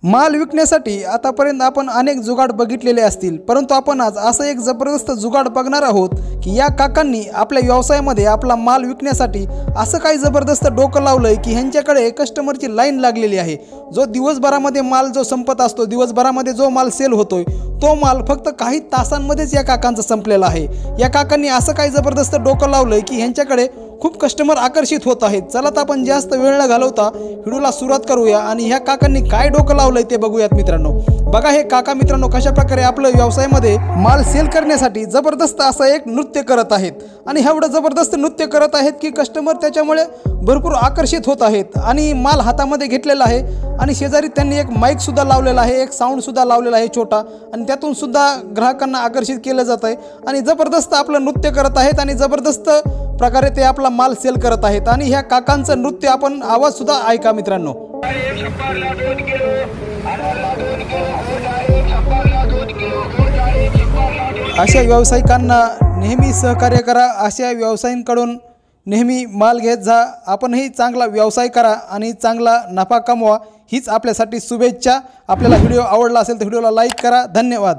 माल विकण्यासाठी आतापर्यंत आपण अनेक जुगाड बघितलेले असतील, परंतु आपण आज असं एक जबरदस्त जुगाड बघणार आहोत की या काकांनी आपल्या व्यवसायामध्ये आपला माल विकण्यासाठी असं काही जबरदस्त डोकं लावलंय की ह्यांच्याकडे कस्टमरची लाईन लागलेली आहे। जो दिवसभरामध्ये माल जो संपत असतो, दिवसभरामध्ये जो माल सेल होतोय तो माल फक्त काही तासांमध्येच या काकांचा संपलेला आहे। या काकांनी असं काही जबरदस्त डोकं लावलंय की ह्यांच्याकडे खूप कस्टमर आकर्षित होत आहेत। चला तर आपण जास्त वेळ न घालवता व्हिडिओला सुरुवात करूया आणि ह्या काकांनी काय डोकं लावलंय ते बघूयात मित्रांनो। बघा हे काका मित्रांनो कशा प्रकारे आपल्या व्यवसायामध्ये माल सेल करण्यासाठी जबरदस्त असं एक नृत्य करत आहेत आणि एवढं जबरदस्त नृत्य करत आहेत की कस्टमर त्याच्यामुळे भरपूर आकर्षित होत आहेत आणि माल हातामध्ये घेतलेला आहे आणि शेजारी त्यांनी एक माईक सुद्धा लावलेला आहे, एक साऊंड सुद्धा लावलेला आहे छोटा, आणि त्यातून सुद्धा ग्राहकांना आकर्षित केलं जात आहे आणि जबरदस्त आपलं नृत्य करत आहेत आणि जबरदस्त प्रकारे ते आपला माल सेल करत आहेत। आणि ह्या काकांचं नृत्य आपण आवाज सुद्धा ऐका मित्रांनो। अशा व्यावसायिकांना नेहमी सहकार्य करा, अशा व्यावसायिकांकडून नेहमी माल घेत जा। आपणही चांगला व्यवसाय करा आणि चांगला नफा कमवा, हीच आपल्यासाठी शुभेच्छा। आपल्याला व्हिडिओ आवडला असेल तर व्हिडिओला लाईक करा। धन्यवाद।